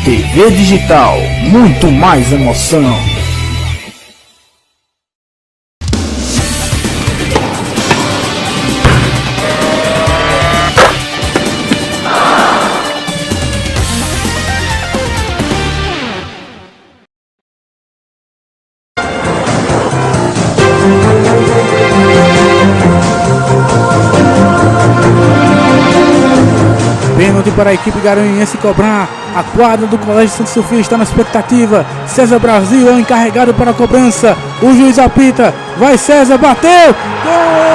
TV Digital, muito mais emoção. Pênalti para a equipe garanhuense cobrar. A quadra do Colégio Santa Sofia está na expectativa. César Brasil é o encarregado para a cobrança. O juiz apita. Vai César, bateu! Gol!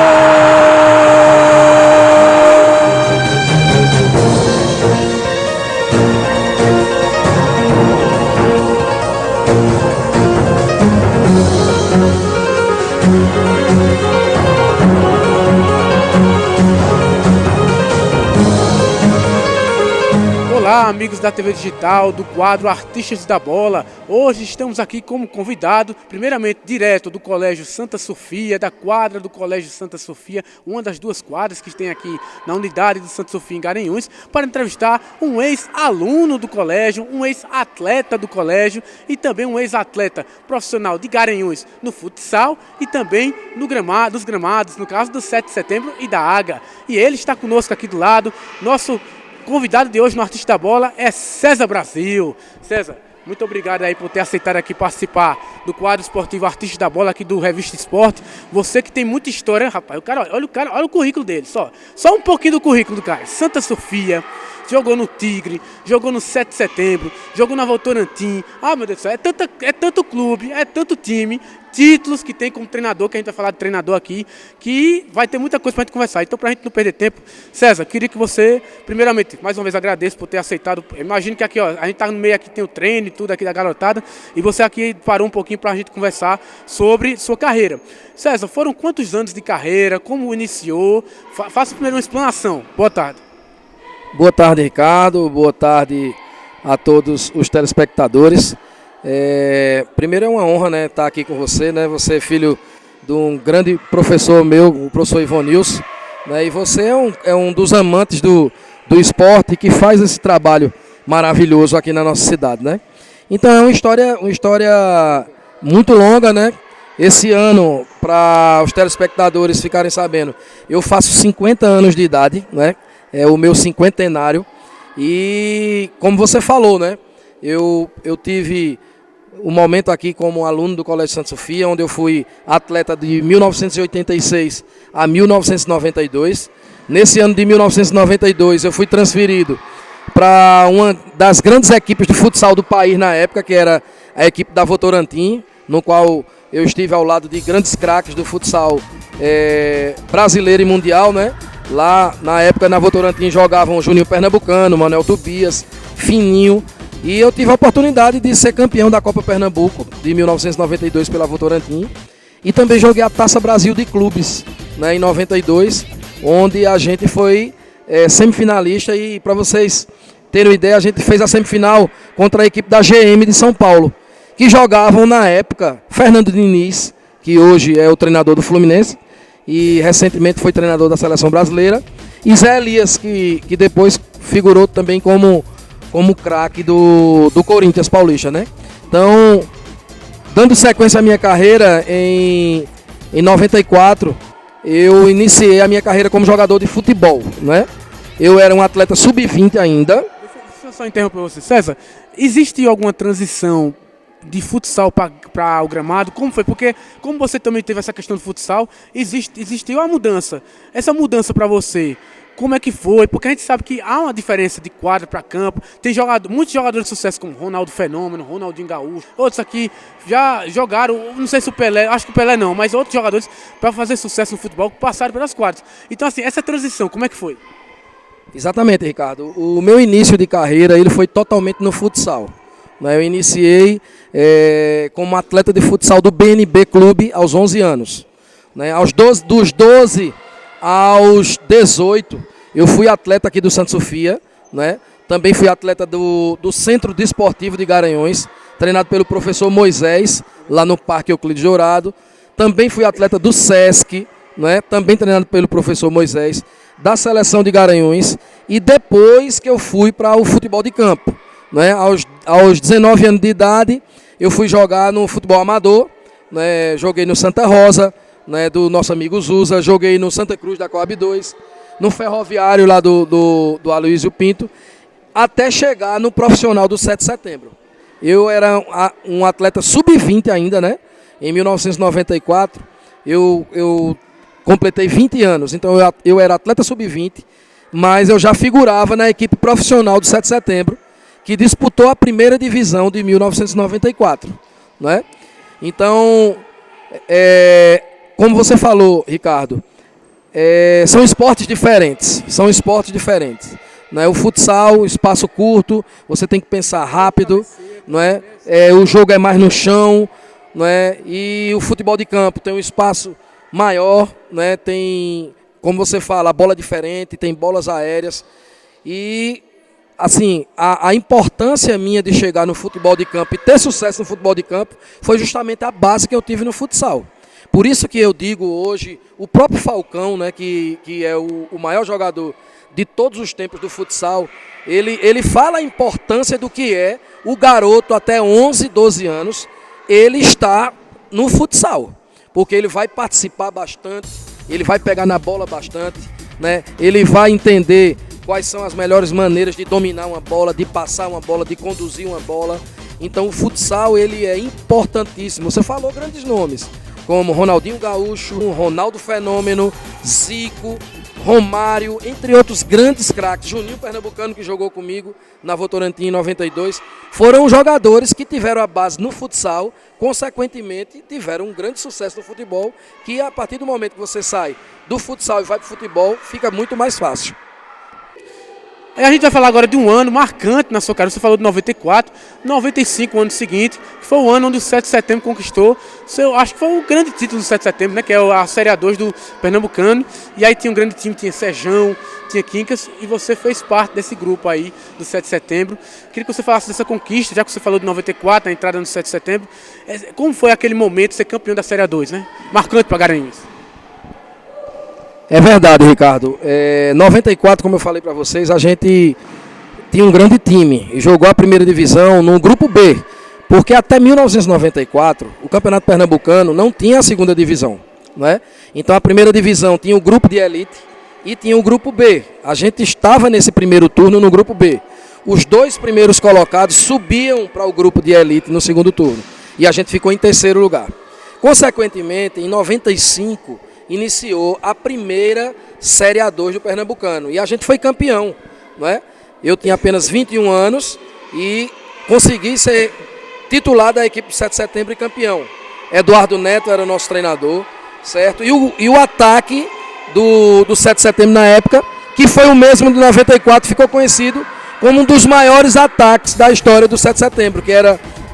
Olá, amigos da TV Digital, do quadro Artistas da Bola. Hoje estamos aqui como convidado, primeiramente direto do Colégio Santa Sofia, da quadra do Colégio Santa Sofia, uma das duas quadras que tem aqui na unidade do Santa Sofia em Garanhuns, para entrevistar um ex-aluno do colégio, um ex-atleta do colégio e também um ex-atleta profissional de Garanhuns no futsal e também dos gramados, no caso do 7 de setembro e da AGA. E ele está conosco aqui do lado, nosso convidado de hoje no Artista da Bola é César Brasil. César, muito obrigado aí por ter aceitado aqui participar do quadro esportivo Artista da Bola aqui do Revista Esporte. Você que tem muita história, rapaz. Olha o currículo dele, só um pouquinho do currículo do cara. Santa Sofia, jogou no Tigre, jogou no 7 de setembro, jogou na Votorantim. Ah, meu Deus do céu, é tanto clube, é tanto time, títulos que tem como treinador, que a gente vai falar de treinador aqui, que vai ter muita coisa pra gente conversar. Então, pra gente não perder tempo, César, queria que você, primeiramente, mais uma vez agradeço por ter aceitado. Imagino que aqui, ó, a gente tá no meio aqui, tem o treino e tudo aqui da garotada, e você aqui parou um pouquinho pra gente conversar sobre sua carreira. César, foram quantos anos de carreira, como iniciou? Faça primeiro uma explanação. Boa tarde. Boa tarde, Ricardo. Boa tarde a todos os telespectadores. Primeiro é uma honra, né, estar aqui com você, né? Você é filho de um grande professor meu, o professor Ivonilson, né? E você é um dos amantes do esporte que faz esse trabalho maravilhoso aqui na nossa cidade, né? Então é uma história muito longa, né? Esse ano, para os telespectadores ficarem sabendo, eu faço 50 anos de idade, né? É o meu cinquentenário. E como você falou, né? Eu tive um momento aqui como aluno do Colégio Santa Sofia, onde eu fui atleta de 1986 a 1992. Nesse ano de 1992 eu fui transferido para uma das grandes equipes de futsal do país na época, que era a equipe da Votorantim, no qual eu estive ao lado de grandes craques do futsal brasileiro e mundial, né? Lá na época na Votorantim jogavam Juninho Pernambucano, Manuel Tobias, Fininho. E eu tive a oportunidade de ser campeão da Copa Pernambuco de 1992 pela Votorantim. E também joguei a Taça Brasil de Clubes, né, em 92, onde a gente foi semifinalista. E para vocês terem uma ideia, a gente fez a semifinal contra a equipe da GM de São Paulo, que jogavam na época Fernando Diniz, que hoje é o treinador do Fluminense e recentemente foi treinador da Seleção Brasileira, e Zé Elias, que depois figurou também como craque do Corinthians Paulista, né? Então, dando sequência à minha carreira, em 94, eu iniciei a minha carreira como jogador de futebol, né? Eu era um atleta sub-20 ainda. Deixa eu só interromper você. César, existe alguma transição de futsal para o gramado? Como foi? Porque como você também teve essa questão do futsal, existiu a mudança. Essa mudança para você, como é que foi? Porque a gente sabe que há uma diferença de quadra para campo. Tem muitos jogadores de sucesso como Ronaldo Fenômeno, Ronaldinho Gaúcho. Outros aqui já jogaram, não sei se o Pelé, acho que o Pelé não, mas outros jogadores para fazer sucesso no futebol passaram pelas quadras. Então assim, essa transição, como é que foi? Exatamente, Ricardo. O meu início de carreira ele foi totalmente no futsal. Eu iniciei como atleta de futsal do BNB Clube aos 11 anos. Dos 12 aos 18, eu fui atleta aqui do Santa Sofia, né? Também fui atleta do Centro Desportivo de Garanhuns, treinado pelo professor Moisés, lá no Parque Euclides Dourado. Também fui atleta do SESC, né? Também treinado pelo professor Moisés, da Seleção de Garanhuns. E depois que eu fui para o futebol de campo, né? Aos 19 anos de idade, eu fui jogar no futebol amador, né? Joguei no Santa Rosa, né? Do nosso amigo Zusa, joguei no Santa Cruz da Coab 2, no Ferroviário lá do Aloysio Pinto, até chegar no profissional do 7 de setembro. Eu era um atleta sub-20 ainda, né? Em 1994, eu completei 20 anos, então eu era atleta sub-20, mas eu já figurava na equipe profissional do 7 de setembro, que disputou a primeira divisão de 1994, né? Então, como você falou, Ricardo, são esportes diferentes, né? O futsal, espaço curto, você tem que pensar rápido, não é? O jogo é mais no chão, não é? E o futebol de campo tem um espaço maior, né? Tem, como você fala, a bola diferente, tem bolas aéreas. E, assim, a importância minha de chegar no futebol de campo e ter sucesso no futebol de campo foi justamente a base que eu tive no futsal. Por isso que eu digo hoje, o próprio Falcão, né, que é o maior jogador de todos os tempos do futsal, ele fala a importância do que é o garoto até 11, 12 anos, ele está no futsal, porque ele vai participar bastante, ele vai pegar na bola bastante, né? Ele vai entender quais são as melhores maneiras de dominar uma bola, de passar uma bola, de conduzir uma bola. Então o futsal ele é importantíssimo. Você falou grandes nomes, como Ronaldinho Gaúcho, Ronaldo Fenômeno, Zico, Romário, entre outros grandes craques, Juninho Pernambucano, que jogou comigo na Votorantim em 92, foram jogadores que tiveram a base no futsal, consequentemente tiveram um grande sucesso no futebol, que a partir do momento que você sai do futsal e vai para o futebol, fica muito mais fácil. A gente vai falar agora de um ano marcante na sua carreira. Você falou de 94, 95, o ano seguinte, que foi o ano onde o 7 de setembro conquistou, acho que foi o grande título do 7 de setembro, né, que é a Série A2 do Pernambucano. E aí tinha um grande time, tinha Sejão, tinha Quincas, e você fez parte desse grupo aí do 7 de setembro. Queria que você falasse dessa conquista, já que você falou de 94, a entrada no 7 de setembro. Como foi aquele momento de ser campeão da Série A2, né? Marcante para Garanhuns. É verdade, Ricardo. 94, como eu falei para vocês, a gente tinha um grande time e jogou a primeira divisão no grupo B, porque até 1994 o Campeonato Pernambucano não tinha a segunda divisão, né? Então a primeira divisão tinha o grupo de elite e tinha o grupo B. A gente estava nesse primeiro turno no grupo B. Os dois primeiros colocados subiam para o grupo de elite no segundo turno e a gente ficou em terceiro lugar. Consequentemente, em 95 iniciou a primeira Série A2 do Pernambucano e a gente foi campeão, não é? Eu tinha apenas 21 anos e consegui ser titular da equipe do 7 de setembro e campeão. Eduardo Neto era o nosso treinador, certo? E o ataque do 7 de setembro na época, que foi o mesmo do 94, ficou conhecido como um dos maiores ataques da história do 7 de setembro, que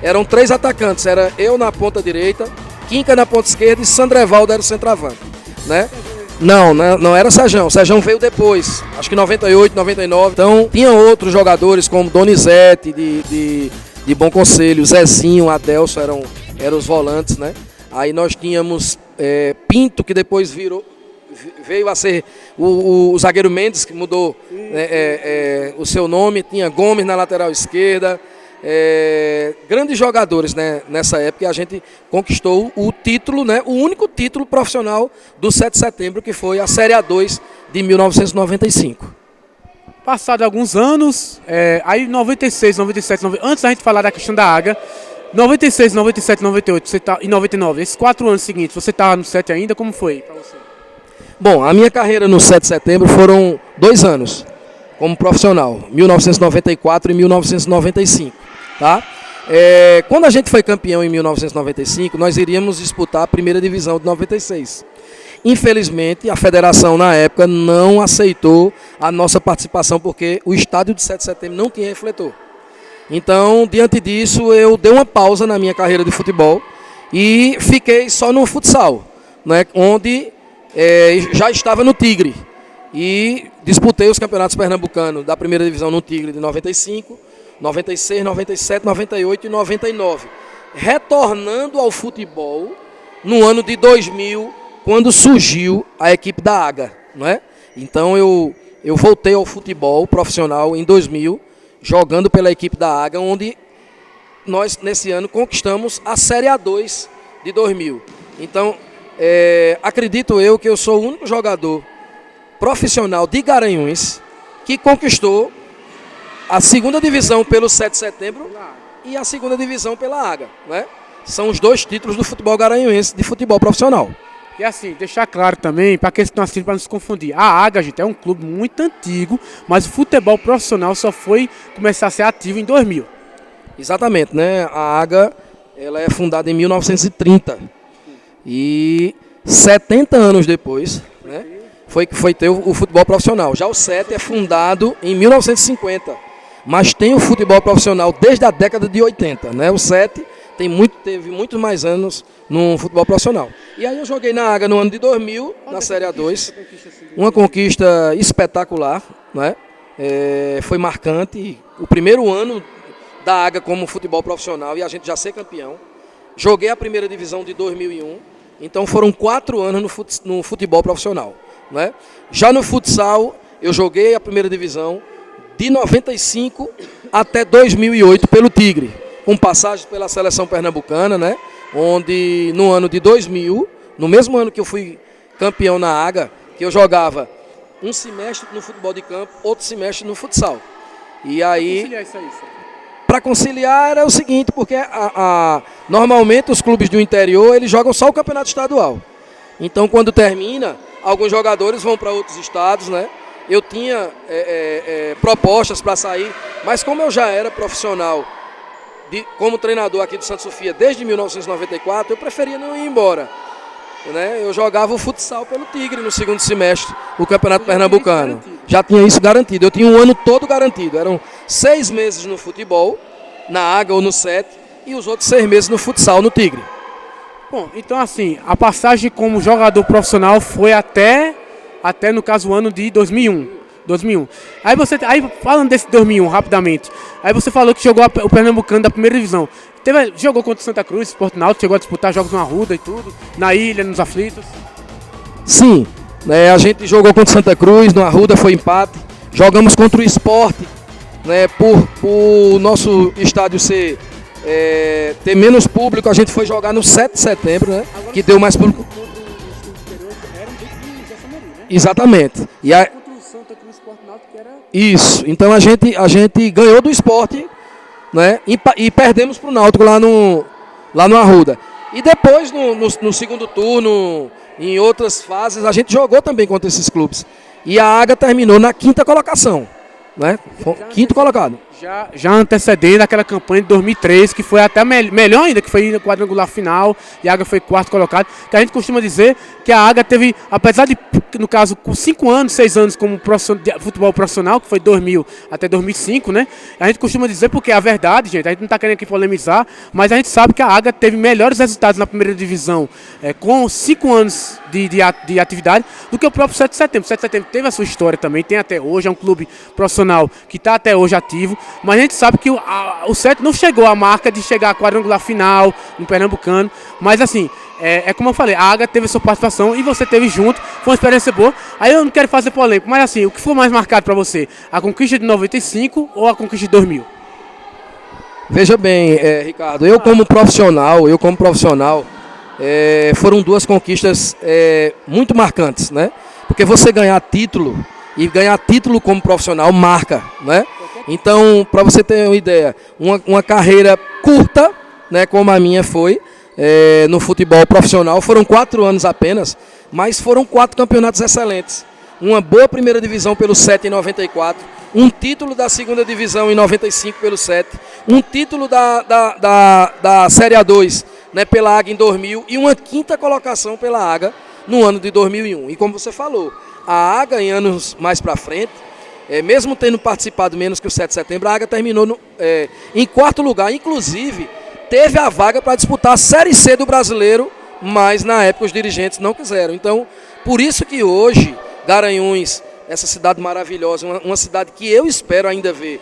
eram 3 atacantes, era eu na ponta direita, Quinca na ponta esquerda e Sandrevaldo era o centroavante, né? Não era Sejão. Sejão veio depois, acho que 98, 99. Então, tinha outros jogadores como Donizete, de Bom Conselho, Zezinho, Adelso eram os volantes, né? Aí nós tínhamos Pinto, que depois veio a ser o zagueiro Mendes, que mudou o seu nome. Tinha Gomes na lateral esquerda. Grandes jogadores, né, nessa época, a gente conquistou o título, né, o único título profissional do 7 de setembro, que foi a Série A2 de 1995. Passado alguns anos, aí 96, 97, antes da gente falar da questão da Águia, 96, 97, 98 e 99, esses 4 anos seguintes, você estava no 7 ainda, como foi para você? Bom, a minha carreira no 7 de setembro foram 2 anos como profissional, 1994 e 1995, tá? Quando a gente foi campeão em 1995, nós iríamos disputar a primeira divisão de 96. Infelizmente, a federação na época não aceitou a nossa participação, porque o estádio de 7 de setembro não tinha refletor. Então, diante disso, eu dei uma pausa na minha carreira de futebol e fiquei só no futsal, né, onde já estava no Tigre. E disputei os campeonatos pernambucanos da primeira divisão no Tigre de 95, 96, 97, 98 e 99. Retornando ao futebol no ano de 2000, quando surgiu a equipe da Águia, não é? Então eu voltei ao futebol profissional em 2000 jogando pela equipe da Águia, onde nós, nesse ano, conquistamos a Série A2 de 2000. Então, acredito eu que eu sou o único jogador profissional de Garanhuns que conquistou a segunda divisão pelo 7 de setembro e a segunda divisão pela Águia, né? São os 2 títulos do futebol garanhuense de futebol profissional. E assim, deixar claro também, para quem estão assistindo, para não se confundir, a Águia, gente, é um clube muito antigo, mas o futebol profissional só foi começar a ser ativo em 2000. Exatamente, né? A Águia, ela é fundada em 1930 e 70 anos depois, né, foi ter o futebol profissional. Já o 7 é fundado em 1950, mas tem o futebol profissional desde a década de 80, né? O 7 teve muitos mais anos no futebol profissional. E aí eu joguei na Águia no ano de 2000, na Série A2, uma conquista espetacular, né? Foi marcante, o primeiro ano da Águia como futebol profissional e a gente já ser campeão. Joguei a primeira divisão de 2001, então foram 4 anos no futebol profissional, né? Já no futsal, eu joguei a primeira divisão de 95 até 2008 pelo Tigre, com passagem pela seleção pernambucana, né? Onde no ano de 2000, no mesmo ano que eu fui campeão na Águia, que eu jogava um semestre no futebol de campo, outro semestre no futsal. E aí, para conciliar era o seguinte, porque normalmente os clubes do interior eles jogam só o campeonato estadual. Então quando termina, alguns jogadores vão para outros estados, né? Eu tinha propostas para sair, mas como eu já era profissional como treinador aqui do Santa Sofia desde 1994, eu preferia não ir embora, né? Eu jogava o futsal pelo Tigre no segundo semestre, o Campeonato Pernambucano. Já tinha isso garantido, eu tinha um ano todo garantido. Eram 6 meses no futebol, na Águia ou no 7, e os outros 6 meses no futsal, no Tigre. Bom, então assim, a passagem como jogador profissional foi até no caso o ano de 2001. Aí falando desse 2001 rapidamente, aí você falou que jogou o Pernambucano da primeira divisão. Jogou contra o Santa Cruz, Sport Náutico, chegou a disputar jogos no Arruda e tudo, na ilha, nos aflitos? Sim, né, a gente jogou contra o Santa Cruz, no Arruda foi empate. Jogamos contra o Sport, né, por nosso estádio ter menos público, a gente foi jogar no 7 de setembro, né, que deu mais público. Exatamente. Isso, então a gente ganhou do Sport, né, e perdemos para o Náutico lá no Arruda. E depois, no segundo turno, em outras fases, a gente jogou também contra esses clubes. E a Águia terminou na 5ª colocação, né? Quinto colocado. Já antecedendo aquela campanha de 2003, que foi até melhor ainda, que foi no quadrangular final, e a Águia foi 4º colocado. Que a gente costuma dizer que a Águia teve, apesar de, no caso, com 5 anos, 6 anos como futebol profissional, que foi 2000 até 2005, né? A gente costuma dizer, porque é a verdade, gente, a gente não está querendo aqui polemizar, mas a gente sabe que a Águia teve melhores resultados na primeira divisão com 5 anos de atividade do que o próprio 7 de setembro. O 7 de setembro teve a sua história também, tem até hoje, é um clube profissional que está até hoje ativo. Mas a gente sabe que o 7 não chegou à marca de chegar à quadrangular final no Pernambucano. Mas assim, como eu falei, a Águia teve a sua participação e você teve junto. Foi uma experiência boa. Aí eu não quero fazer polêmica, mas assim, o que foi mais marcado para você? A conquista de 95 ou a conquista de 2000? Veja bem, Ricardo, eu como profissional, foram 2 conquistas muito marcantes, né? Porque você ganhar título e ganhar título como profissional marca, né? Então, para você ter uma ideia, uma carreira curta, né, como a minha foi, no futebol profissional, foram 4 anos apenas, mas foram 4 campeonatos excelentes. Uma boa primeira divisão pelo 7 em 94, um título da segunda divisão em 95 pelo 7, um título da Série A2, né, pela Águia em 2000 e uma 5ª colocação pela Águia no ano de 2001. E como você falou, a Águia em anos mais para frente, mesmo tendo participado menos que o 7 de setembro, a Águia terminou em 4º lugar, inclusive teve a vaga para disputar a Série C do Brasileiro, mas na época os dirigentes não quiseram. Então, por isso que hoje, Garanhuns, essa cidade maravilhosa, uma cidade que eu espero ainda ver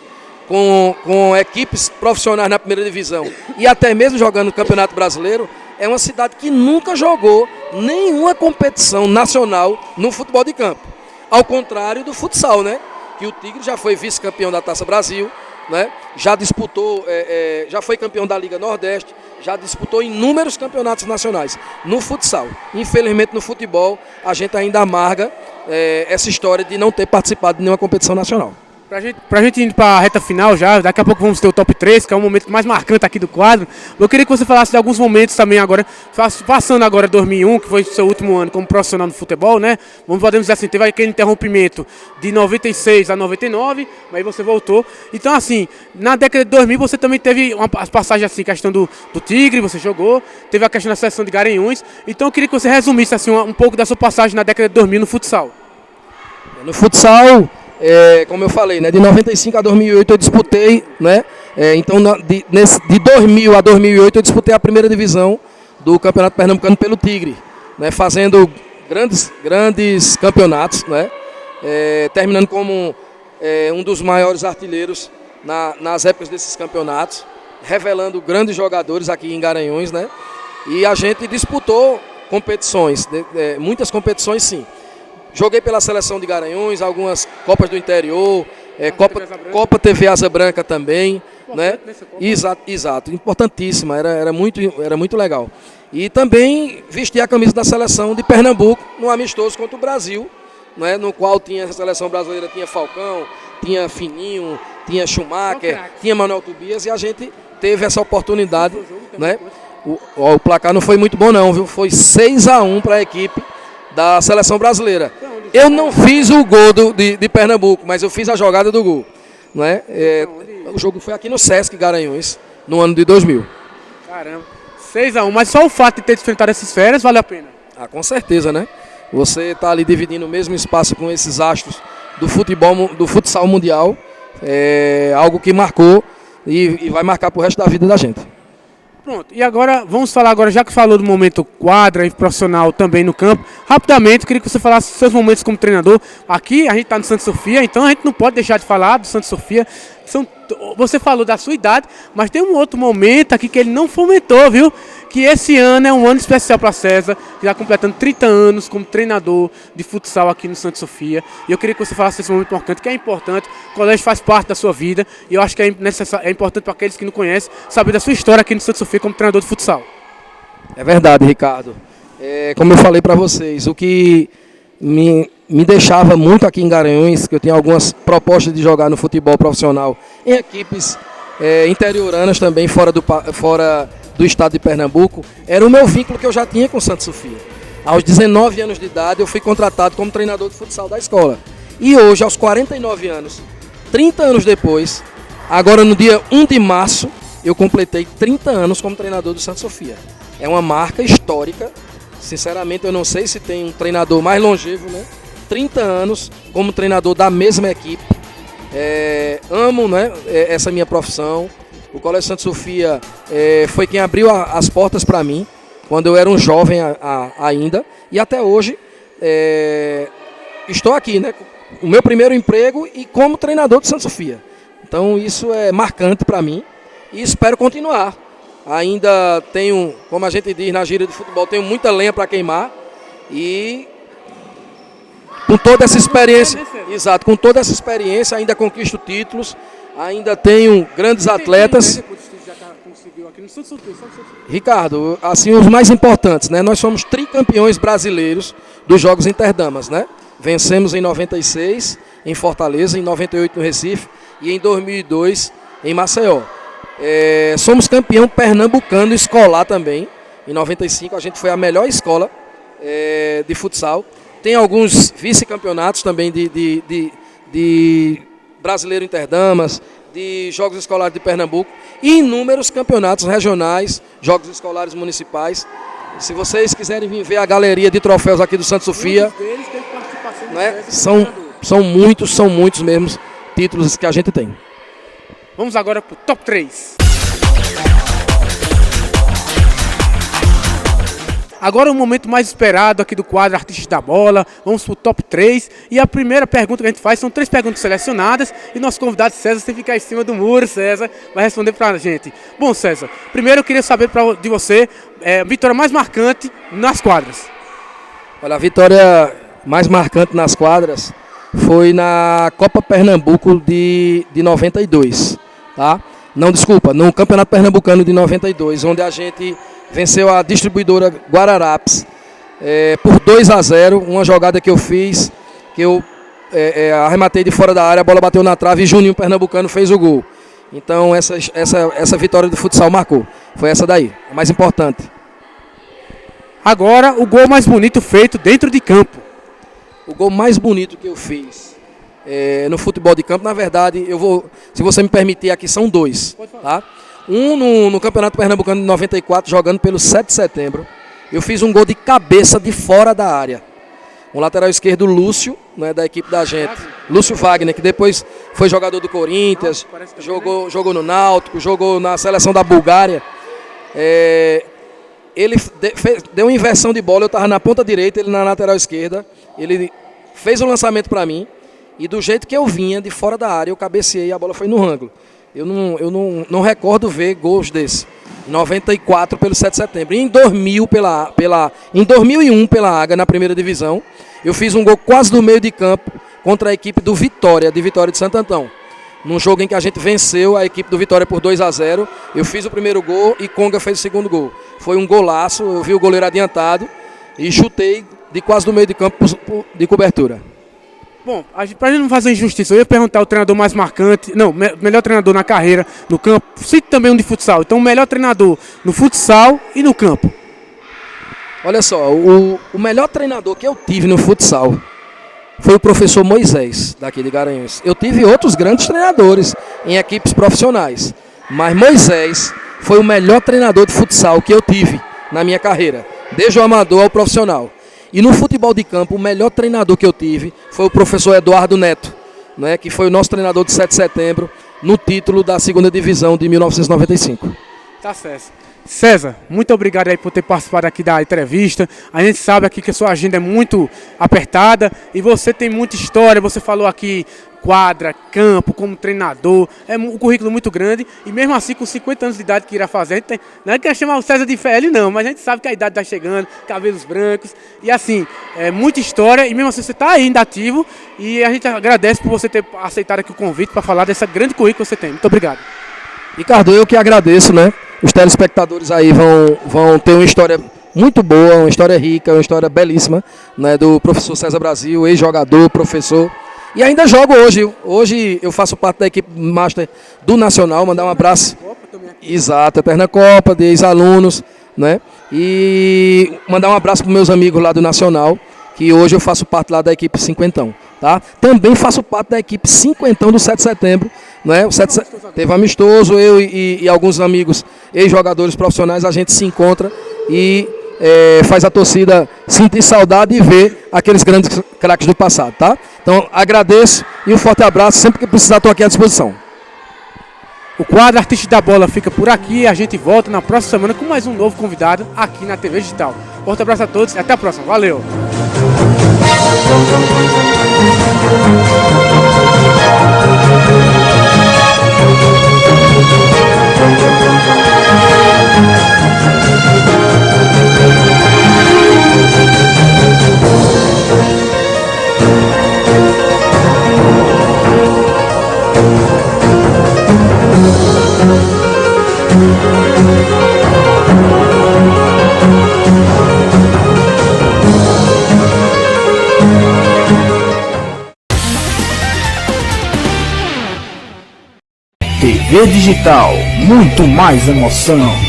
com equipes profissionais na primeira divisão e até mesmo jogando no Campeonato Brasileiro, é uma cidade que nunca jogou nenhuma competição nacional no futebol de campo. Ao contrário do futsal, né? Que o Tigre já foi vice-campeão da Taça Brasil, né? Já disputou, já foi campeão da Liga Nordeste, já disputou inúmeros campeonatos nacionais no futsal. Infelizmente no futebol a gente ainda amarga essa história de não ter participado de nenhuma competição nacional. Pra gente ir para a reta final já, daqui a pouco vamos ter o top 3, que é o momento mais marcante aqui do quadro. Eu queria que você falasse de alguns momentos também agora, passando agora 2001, que foi o seu último ano como profissional no futebol, né? Podemos dizer assim, teve aquele interrompimento de 96 a 99, aí você voltou. Então assim, na década de 2000 você também teve as passagens assim, questão do Tigre, você jogou, teve a questão da seleção de Garanhuns. Então eu queria que você resumisse assim um pouco da sua passagem na década de 2000 no futsal. No futsal... como eu falei, né, de 95 a 2008 eu disputei, né, então de 2000 a 2008 eu disputei a primeira divisão do Campeonato Pernambucano pelo Tigre, né, fazendo grandes campeonatos, né, terminando como um dos maiores artilheiros nas épocas desses campeonatos, revelando grandes jogadores aqui em Garanhuns, né, e a gente disputou competições, muitas competições sim. Joguei pela seleção de Garanhuns, algumas Copas do Interior, Copa TV Asa Branca também, né? Exato, importantíssima, era muito legal. E também vesti a camisa da seleção de Pernambuco no amistoso contra o Brasil, né? No qual tinha a seleção brasileira, tinha Falcão, tinha Fininho, tinha Schumacher, tinha Manuel Tobias, e a gente teve essa oportunidade, né? O placar não foi muito bom não, viu? Foi 6-1 para a equipe da seleção brasileira. Eu não fiz o gol de Pernambuco, mas eu fiz a jogada do gol, não é? O jogo foi aqui no Sesc Garanhuns, no ano de 2000. Caramba, 6-1, mas só o fato de ter enfrentado essas férias vale a pena? Ah, com certeza, né? Você está ali dividindo o mesmo espaço com esses astros do futebol, do futsal mundial, é algo que marcou e vai marcar pro resto da vida da gente. Pronto, e agora, vamos falar agora, já que falou do momento quadra e profissional também no campo, rapidamente, queria que você falasse dos seus momentos como treinador. Aqui, a gente está no Santa Sofia, então a gente não pode deixar de falar do Santa Sofia. Você falou da sua idade, mas tem um outro momento aqui que ele não fomentou, viu? Que esse ano é um ano especial para César, que está completando 30 anos como treinador de futsal aqui no Santa Sofia. E eu queria que você falasse desse momento marcante, que é importante, o colégio faz parte da sua vida, e eu acho que é importante para aqueles que não conhecem, saber da sua história aqui no Santa Sofia como treinador de futsal. É verdade, Ricardo. Como eu falei para vocês, o que me deixava muito aqui em Garanhuns, que eu tinha algumas propostas de jogar no futebol profissional em equipes interioranas também, fora do estado de Pernambuco, era o meu vínculo que eu já tinha com Santa Sofia. Aos 19 anos de idade eu fui contratado como treinador de futsal da escola. E hoje, aos 49 anos, 30 anos depois, agora no dia 1 de março, eu completei 30 anos como treinador do Santa Sofia. É uma marca histórica. Sinceramente, eu não sei se tem um treinador mais longevo, né? 30 anos como treinador da mesma equipe. Amo, né, essa minha profissão. O Colégio Santa Sofia foi quem abriu as portas para mim, quando eu era um jovem ainda. E até hoje estou aqui, né? O meu primeiro emprego e como treinador do Santa Sofia. Então isso é marcante para mim e espero continuar. Ainda tenho, como a gente diz na gíria de futebol, tenho muita lenha para queimar e com toda essa experiência, exato, com toda essa experiência ainda conquisto títulos, ainda tenho grandes atletas. Ricardo, assim os mais importantes, né? Nós somos tricampeões brasileiros dos Jogos Interdamas, né? Vencemos em 96 em Fortaleza, em 98 no Recife e em 2002 em Maceió. Somos campeão pernambucano escolar também. Em 95 a gente foi a melhor escola de futsal. Tem alguns vice-campeonatos também de Brasileiro Interdamas, de Jogos Escolares de Pernambuco e inúmeros campeonatos regionais, Jogos Escolares Municipais. Se vocês quiserem vir ver a galeria de troféus aqui do Santa Sofia, né, são muitos mesmo títulos que a gente tem. Vamos agora para o top 3. Agora o momento mais esperado aqui do quadro Artistas da Bola. Vamos para o top 3. E a primeira pergunta que a gente faz são 3 perguntas selecionadas. E nosso convidado César tem que ficar em cima do muro, César, vai responder para a gente. Bom, César, primeiro eu queria saber de você a vitória mais marcante nas quadras. Olha, a vitória mais marcante nas quadras foi na Copa Pernambuco de 92. tá? Não, desculpa, no Campeonato Pernambucano de 92, onde a gente venceu a distribuidora Guararapes por 2-0, uma jogada que eu fiz, que eu arrematei de fora da área, a bola bateu na trave e Juninho Pernambucano fez o gol. Então essa vitória do futsal marcou, foi essa daí, a mais importante. Agora o gol mais bonito feito dentro de campo. O gol mais bonito que eu fiz no futebol de campo, na verdade, se você me permitir, aqui são 2. Tá? Um no Campeonato Pernambucano de 94, jogando pelo 7 de setembro. Eu fiz um gol de cabeça de fora da área. Um lateral esquerdo, Lúcio, né, da equipe da gente. Lúcio Wagner, que depois foi jogador do Corinthians, jogou no Náutico, jogou na seleção da Bulgária. Ele deu uma inversão de bola, eu estava na ponta direita, ele na lateral esquerda. Ele fez um lançamento para mim e do jeito que eu vinha, de fora da área, eu cabeceei e a bola foi no ângulo. Eu não recordo ver gols desse. Em 94 pelo 7 de setembro. E em 2000 em 2001 pela Águia, na primeira divisão, eu fiz um gol quase do meio de campo contra a equipe do Vitória, de Santo Antão. Num jogo em que a gente venceu a equipe do Vitória por 2-0, eu fiz o primeiro gol e Conga fez o segundo gol. Foi um golaço, eu vi o goleiro adiantado e chutei de quase do meio de campo de cobertura. Bom, pra gente não fazer injustiça, eu ia perguntar o treinador mais marcante, melhor treinador na carreira, no campo, cite também um de futsal. Então, o melhor treinador no futsal e no campo. Olha só, o melhor treinador que eu tive no futsal foi o professor Moisés, daqui de Garanhuns. Eu tive outros grandes treinadores em equipes profissionais, mas Moisés foi o melhor treinador de futsal que eu tive na minha carreira, desde o amador ao profissional. E no futebol de campo, o melhor treinador que eu tive foi o professor Eduardo Neto, né, que foi o nosso treinador de 7 de setembro, no título da 2ª divisão de 1995. Tá certo. César, muito obrigado aí por ter participado aqui da entrevista. A gente sabe aqui que a sua agenda é muito apertada e você tem muita história. Você falou aqui quadra, campo, como treinador. É um currículo muito grande e mesmo assim com 50 anos de idade que irá fazer, a gente tem, não é que chamar o César de velho não, mas a gente sabe que a idade está chegando, cabelos brancos e assim, é muita história e mesmo assim você está ainda ativo e a gente agradece por você ter aceitado aqui o convite para falar dessa grande currículo que você tem. Muito obrigado. Ricardo, eu que agradeço, né? Os telespectadores aí vão ter uma história muito boa, uma história rica, uma história belíssima, né, do professor César Brasil, ex-jogador, professor. E ainda jogo hoje. Hoje eu faço parte da equipe Master do Nacional, mandar um abraço. Exato, Eterna Copa, de ex-alunos, né? E mandar um abraço para meus amigos lá do Nacional, que hoje eu faço parte lá da equipe Cinquentão, tá? Também faço parte da equipe Cinquentão do 7 de setembro, né? Teve amistoso, eu e alguns amigos, ex-jogadores profissionais, a gente se encontra e faz a torcida sentir saudade e ver aqueles grandes craques do passado, tá? Então agradeço e um forte abraço, sempre que precisar estou aqui à disposição. O quadro Artistas da Bola fica por aqui e a gente volta na próxima semana com mais um novo convidado aqui na TV Digital. Forte abraço a todos e até a próxima. Valeu! TV Digital, muito mais emoção.